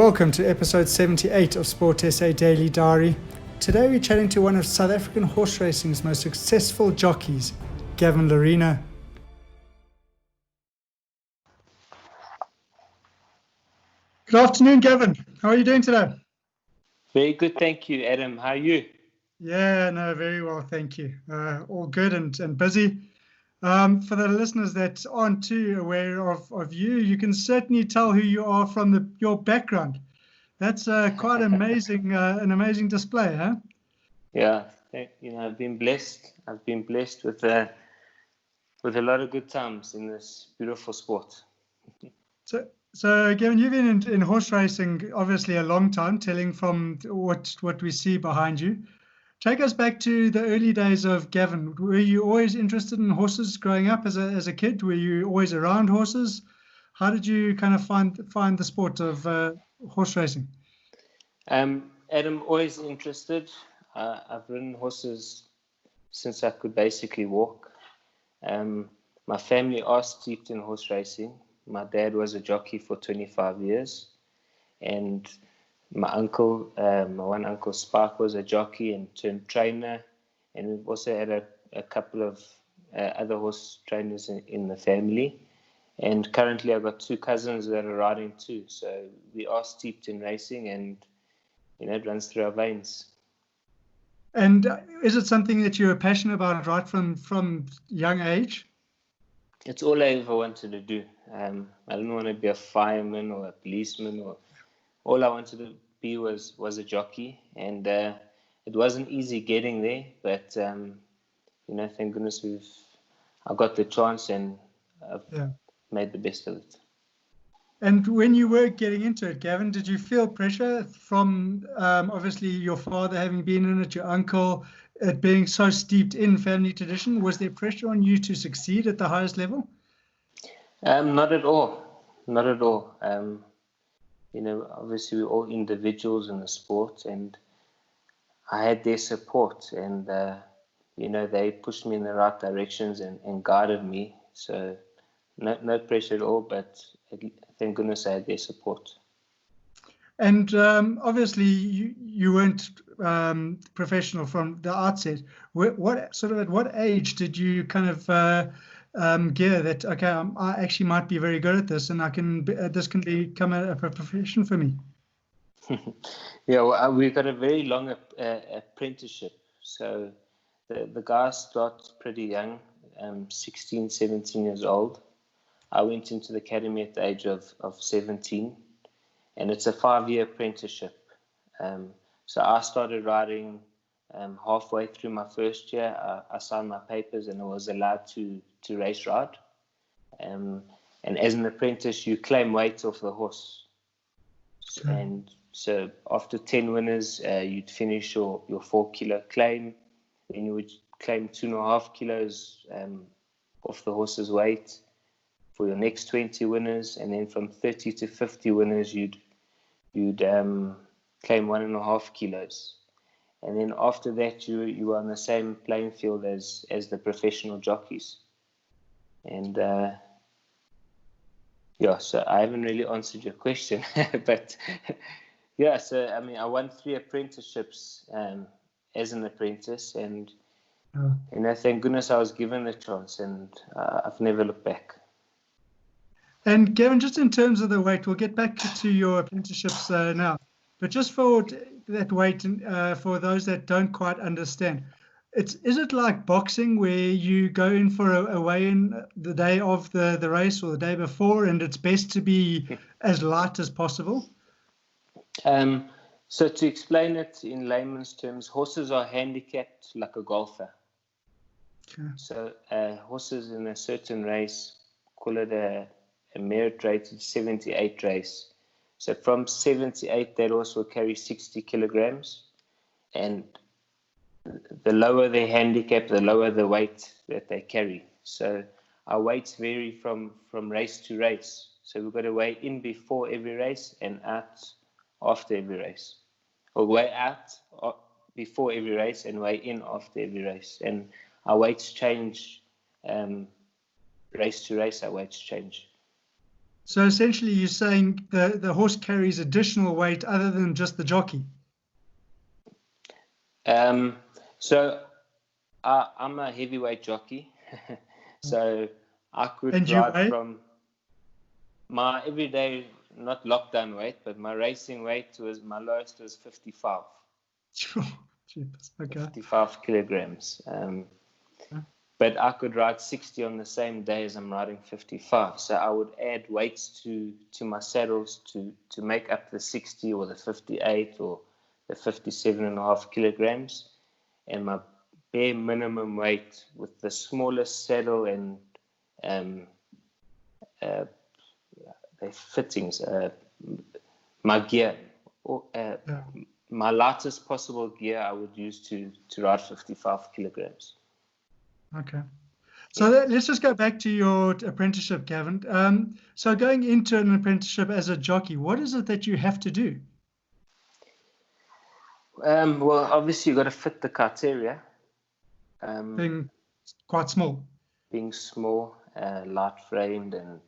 Welcome to episode 78 of Sport SA Daily Diary. Today we're chatting to one of South African horse racing's most successful jockeys, Gavin Lerena. Good afternoon, Gavin. How are you doing today? Very good, thank you, Adam. How are you? Yeah, no, very well, thank you. All good and busy. For the listeners that aren't too aware of you, you can certainly tell who you are from your background. That's quite amazing, an amazing display, huh? Yeah, I've been blessed. I've been blessed with a lot of good times in this beautiful sport. So Gavin, you've been in horse racing obviously a long time, telling from what we see behind you. Take us back to the early days of Gavin. Were you always interested in horses growing up as a kid? Were you always around horses? How did you kind of find the sport of horse racing? Adam, always interested. I've ridden horses since I could basically walk. My family are steeped in horse racing. My dad was a jockey for 25 years, and my one uncle Spark was a jockey and turned trainer, and we've also had a couple of other horse trainers in the family. And currently I've got two cousins that are riding too, so we are steeped in racing, and it runs through our veins. And is it something that you're passionate about right from young age? It's all I ever wanted to do. I didn't want to be a fireman or a policeman, all I wanted to be was a jockey, and it wasn't easy getting there, but thank goodness I got the chance, and I've made the best of it. And when you were getting into it, Gavin, did you feel pressure from obviously your father having been in it, your uncle, it being so steeped in family tradition? Was there pressure on you to succeed at the highest level? Not at all. Not at all. Obviously we're all individuals in the sport, and I had their support, and they pushed me in the right directions and guided me. So no pressure at all, but thank goodness I had their support. And obviously you weren't professional from the outset. At what age did you kind of gear that, okay, I actually might be very good at this, and this can become a profession for me? Yeah, well, we've got a very long apprenticeship. So the guys start pretty young, 16, 17 years old. I went into the academy at the age of 17, and it's a 5-year apprenticeship. So I started riding halfway through my first year. I signed my papers and I was allowed to race ride. And as an apprentice, you claim weight off the horse. Okay. And so after 10 winners, you'd finish your 4-kilo claim. Then you would claim 2.5 kilos off the horse's weight for your next 20 winners. And then from 30 to 50 winners, you'd claim 1.5 kilos. And then after that, you were on the same playing field as the professional jockeys. And so I haven't really answered your question, but yeah, so I mean, I won 3 apprenticeships as an apprentice, and thank goodness I was given the chance, and I've never looked back. And Gavin, just in terms of the weight, we'll get back to your apprenticeships now, but just for that weight, for those that don't quite understand, is it like boxing where you go in for a weigh-in the day of the race or the day before, and it's best to be as light as possible? So to explain it in layman's terms, horses are handicapped like a golfer. Okay. So horses in a certain race, call it a merit-rated 78 race. So from 78, that horse will carry 60 kilograms, and the lower their handicap, the lower the weight that they carry. So our weights vary from race to race. So we've got to weigh in before every race and out after every race. Or weigh out before every race and weigh in after every race. And our weights change race to race, our weights change. So essentially, you're saying the horse carries additional weight other than just the jockey. So I'm a heavyweight jockey, so I could And you ride weigh? from my everyday, not lockdown weight, but my racing weight my lowest was 55. Jeepers, okay. 55 kilograms. But I could ride 60 on the same day as I'm riding 55. So I would add weights to my saddles to make up the 60 or the 58 or the 57.5 kilograms. And my bare minimum weight with the smallest saddle and the fittings, my gear, my lightest possible gear I would use to ride 55 kilograms. Okay. So let's just go back to your apprenticeship, Gavin. So going into an apprenticeship as a jockey, what is it that you have to do? Well, obviously you've got to fit the criteria. Being quite small. Being small, light framed, and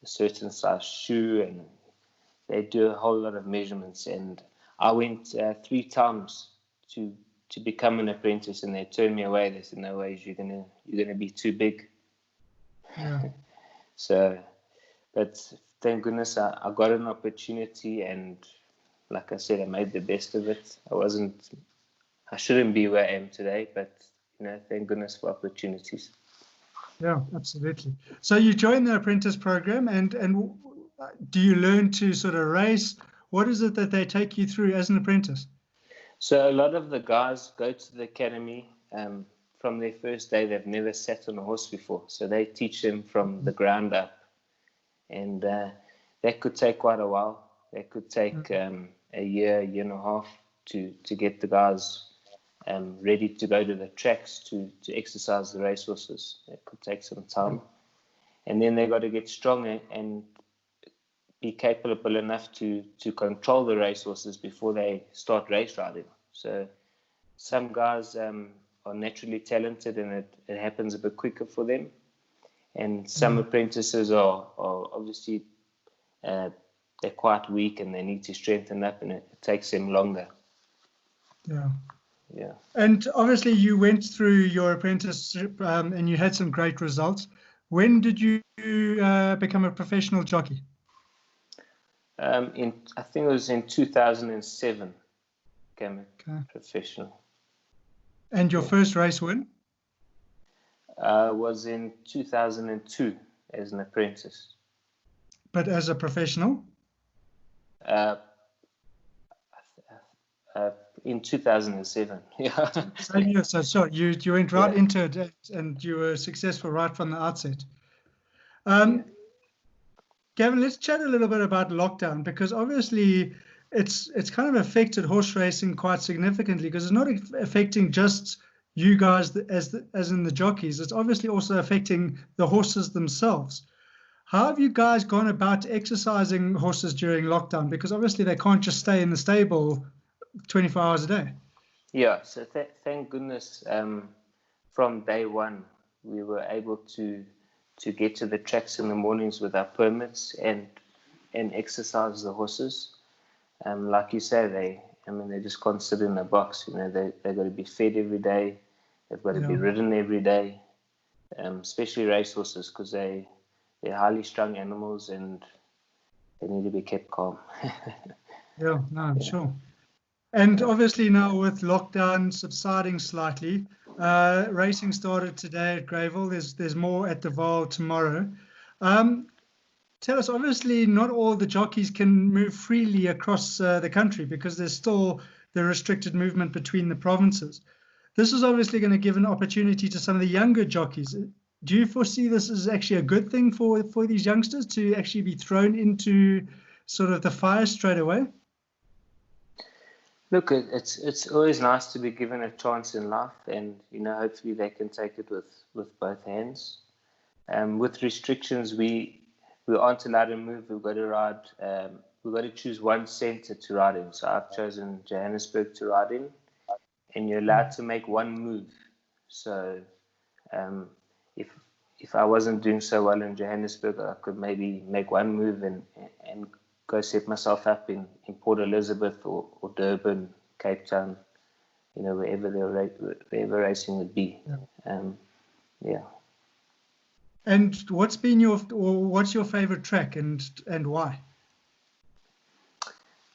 a certain size shoe, and they do a whole lot of measurements. And I went 3 times to become an apprentice, and they turned me away. They said, "No ways, you're gonna be too big." Yeah. So, but thank goodness I got an opportunity, and like I said, I made the best of it. I shouldn't be where I am today, but thank goodness for opportunities. Yeah, absolutely. So you join the apprentice program, and do you learn to sort of race? What is it that they take you through as an apprentice? So a lot of the guys go to the academy. From their first day, they've never sat on a horse before. So they teach them from the ground up. And that could take quite a while. That could take a year and a half to get the guys ready to go to the tracks to exercise the racehorses. It could take some time. And then they got to get strong and be capable enough to control the racehorses before they start race riding. So some guys are naturally talented and it happens a bit quicker for them. And some apprentices are obviously they're quite weak and they need to strengthen up, and it takes them longer. Yeah. And obviously you went through your apprenticeship and you had some great results. When did you become a professional jockey? I think it was in 2007. Became a professional. And your first race win? Was in 2002 as an apprentice. But as a professional? In 2007. Yeah. Same year. So you went right into it and you were successful right from the outset. Gavin, let's chat a little bit about lockdown, because obviously it's kind of affected horse racing quite significantly, because it's not affecting just you guys as in the jockeys. It's obviously also affecting the horses themselves. How have you guys gone about exercising horses during lockdown? Because obviously they can't just stay in the stable 24 hours a day. Yeah, so thank goodness from day one we were able to get to the tracks in the mornings with our permits and exercise the horses. Like you say, they just can't sit in a box. They've got to be fed every day. They've got to be ridden every day, especially racehorses, because they're highly strung animals and they need to be kept calm. Yeah, no, I'm sure. And obviously now with lockdown subsiding slightly, racing started today at Greyville. There's more at the Vaal tomorrow. Tell us, obviously not all the jockeys can move freely across the country because there's still the restricted movement between the provinces. This is obviously going to give an opportunity to some of the younger jockeys. Do you foresee this as actually a good thing for these youngsters to actually be thrown into sort of the fire straight away? Look, it's always nice to be given a chance in life, and hopefully they can take it with both hands. With restrictions, we aren't allowed to move. We've got to ride. We've got to choose one centre to ride in. So I've chosen Johannesburg to ride in, and you're allowed to make one move. So if if I wasn't doing so well in Johannesburg, I could maybe make one move and go set myself up in Port Elizabeth or Durban, Cape Town, wherever racing would be. Yeah. And what's your favorite track and why?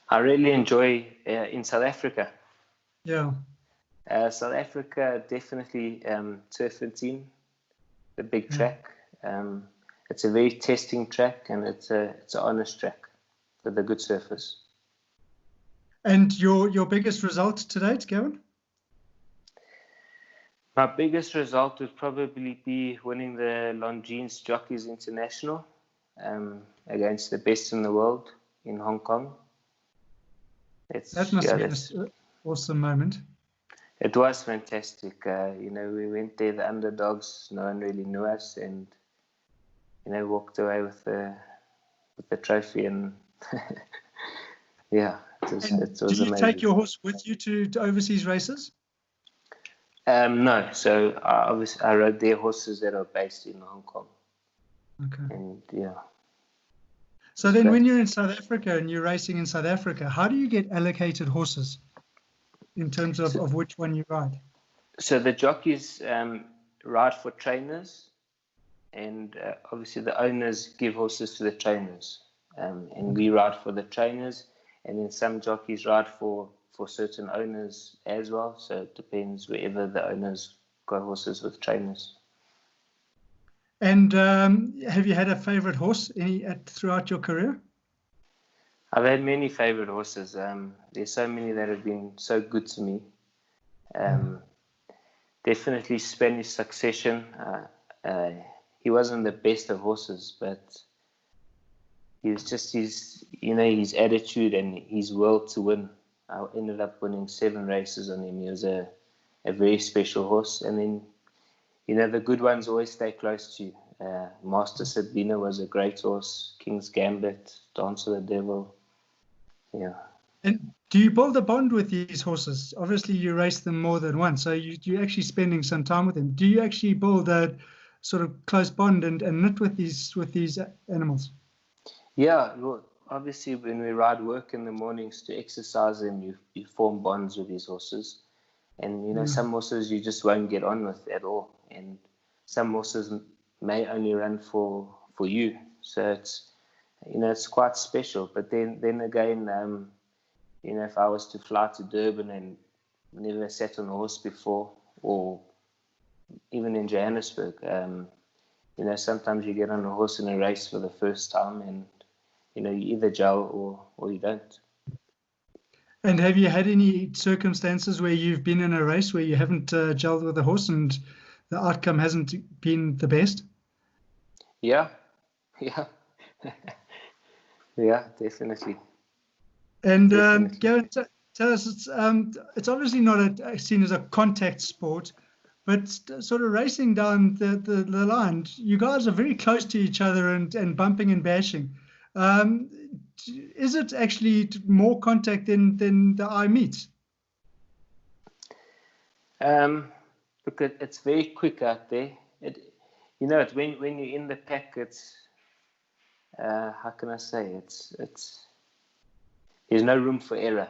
I really enjoy in South Africa. Yeah. South Africa, definitely Turffontein, the big track. It's a very testing track, and it's an honest track with a good surface. And your biggest result to date, Gavin? My biggest result would probably be winning the Longines Jockeys International against the best in the world in Hong Kong. That must be an awesome moment. It was fantastic. We went there, the underdogs, no one really knew us, and walked away with the trophy, and yeah, it was amazing. Did you take your horse with you to overseas races? No, so I rode their horses that are based in Hong Kong. Okay. And yeah. So then, when you're in South Africa and you're racing in South Africa, how do you get allocated horses in terms of which one you ride? So the jockeys ride for trainers, and obviously the owners give horses to the trainers, and we ride for the trainers, and then some jockeys ride for certain owners as well. So it depends wherever the owners got horses with trainers. And have you had a favorite horse throughout your career? I've had many favorite horses. There's so many that have been so good to me. Definitely Spanish Succession. He wasn't the best of horses, but he was just his attitude and his will to win. I ended up winning 7 races on him. He was a very special horse. And then, the good ones always stay close to you. Master Sabina was a great horse. King's Gambit, Dance of the Devil. Yeah. And do you build a bond with these horses? Obviously, you race them more than once, so you're actually spending some time with them. Do you actually build a sort of close bond and knit with these animals? Yeah, well, obviously when we ride work in the mornings to exercise them, you form bonds with these horses. And, some horses you just won't get on with at all. And some horses may only run for you. So it's quite special. But then again, if I was to fly to Durban and never sat on a horse before, or even in Johannesburg, sometimes you get on a horse in a race for the first time, and you either gel or you don't. And have you had any circumstances where you've been in a race where you haven't gelled with a horse and the outcome hasn't been the best? Yeah. Yeah, definitely. And Gavin, tell us, it's obviously not seen as a contact sport, but sort of racing down the line, you guys are very close to each other and bumping and bashing. Is it actually more contact than the eye meets? Look, it's very quick out there. When you're in the pack, it's how can I say? It's there's no room for error.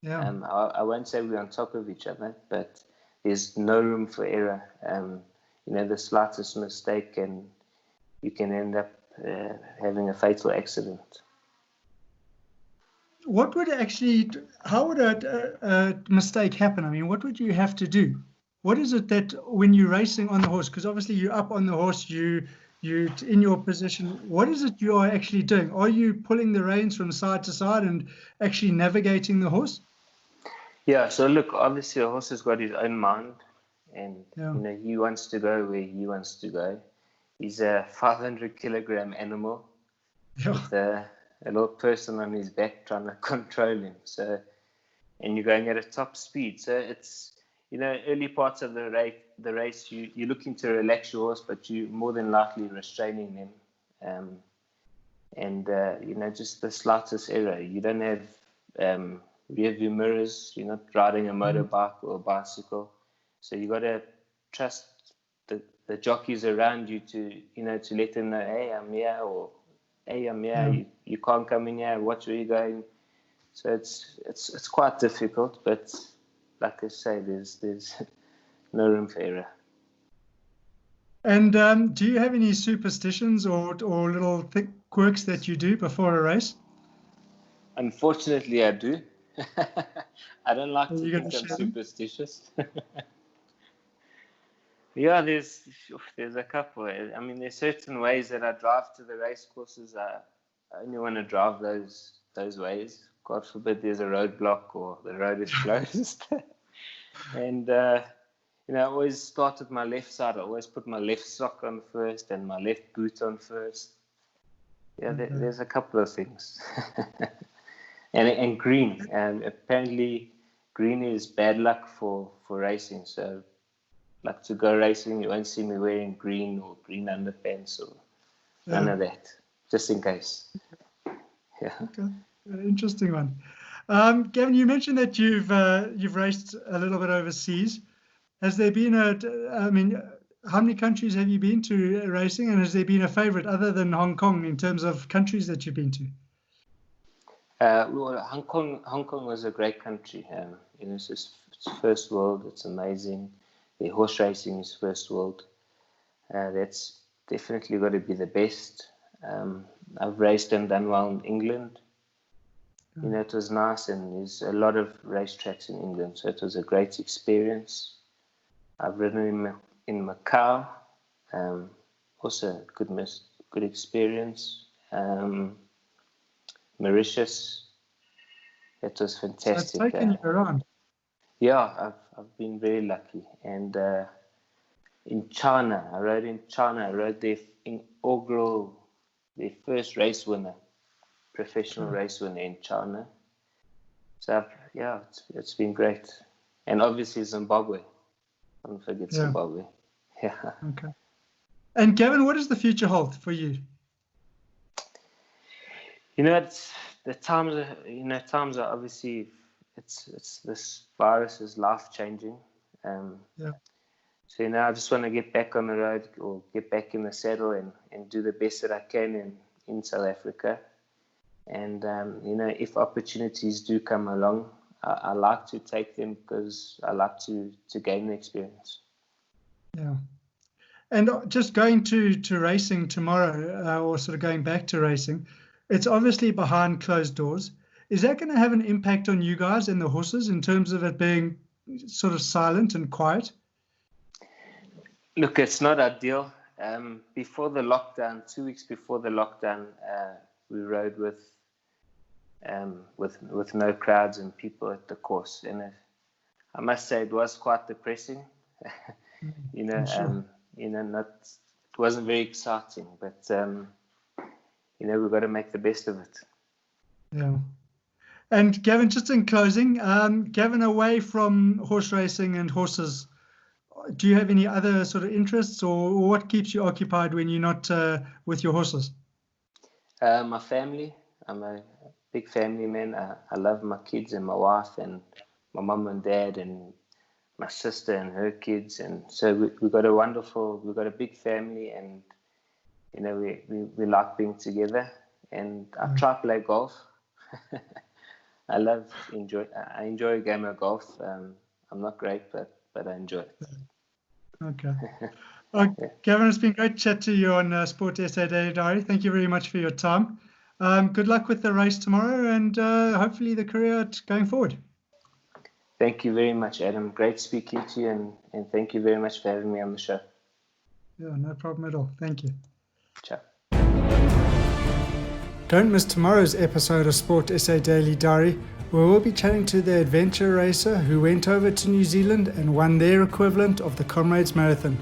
Yeah. I won't say we're on top of each other, but there's no room for error. The slightest mistake and you can end up having a fatal accident. How would a mistake happen? I mean, what would you have to do? What is it that when you're racing on the horse, because obviously you're up on the horse, you in your position, what is it you are actually doing? Are you pulling the reins from side to side and actually navigating the horse? Yeah, so look, obviously a horse has got his own mind, and he wants to go where he wants to go. He's a 500-kilogram animal with a little person on his back trying to control him. So, and you're going at a top speed. So it's, early parts of the race, you're looking to relax your horse, but you're more than likely restraining them. Just the slightest error. You don't have rear view mirrors. You're not riding a motorbike or a bicycle. So you got to trust the the jockeys around you to to let them know, hey, I'm here, or hey, I'm here. You can't come in here. Watch where you're going. So it's quite difficult, but like I say, there's no room for error. And do you have any superstitions or little quirks that you do before a race? Unfortunately, I do. I don't like to think I'm share them? superstitious. Yeah, there's a couple. I mean, there's certain ways that I drive to the race courses. I only want to drive those ways. God forbid there's a roadblock or the road is closed. And I always start with my left side. I always put my left sock on first and my left boot on first. Yeah, there's a couple of things. and green. And apparently green is bad luck for racing. So like to go racing, you won't see me wearing green or green underpants or none of that, just in case. Yeah. Okay, interesting one. Gavin, you mentioned that you've raced a little bit overseas. Has there been how many countries have you been to racing, and has there been a favorite other than Hong Kong in terms of countries that you've been to? Well, Hong Kong was a great country. It's first world. It's amazing. The horse racing is first world. That's definitely got to be the best. I've raced and done well in England. It was nice, and there's a lot of racetracks in England, so it was a great experience. I've ridden in Macau, also good experience. Mauritius, it was fantastic. So it's taken you around. Yeah, I've been very lucky. And in China, I rode their inaugural, their first race winner, professional race winner in China. So it's been great. And obviously Zimbabwe. Don't forget Zimbabwe. Yeah. Okay. And Gavin, what does the future hold for you? It's the times are, times are obviously, it's this virus is life changing. So I just want to get back on the road or get back in the saddle and do the best that I can in South Africa. And if opportunities do come along, I like to take them because I like to gain the experience. Yeah. And just going to racing tomorrow, or sort of going back to racing, it's obviously behind closed doors. Is that going to have an impact on you guys and the horses in terms of it being sort of silent and quiet? Look, it's not ideal. Before the lockdown, 2 weeks before the lockdown, we rode with no crowds and people at the course, and I must say it was quite depressing. Sure. It wasn't very exciting, but we've got to make the best of it. Yeah. And Gavin, just in closing, Gavin, away from horse racing and horses, do you have any other sort of interests, or what keeps you occupied when you're not with your horses? My family. I'm a big family man. I love my kids and my wife and my mum and dad and my sister and her kids. And so we've got a big family, and we like being together. And I try to play golf. I enjoy a game of golf. I'm not great, but I enjoy it. Okay. Gavin, it's been great to chat to you on Sport SA Daily Diary. Thank you very much for your time. Good luck with the race tomorrow, and hopefully the career going forward. Thank you very much, Adam. Great speaking to you, and thank you very much for having me on the show. Yeah, no problem at all. Thank you. Ciao. Don't miss tomorrow's episode of Sport SA Daily Diary, where we'll be chatting to the adventure racer who went over to New Zealand and won their equivalent of the Comrades Marathon.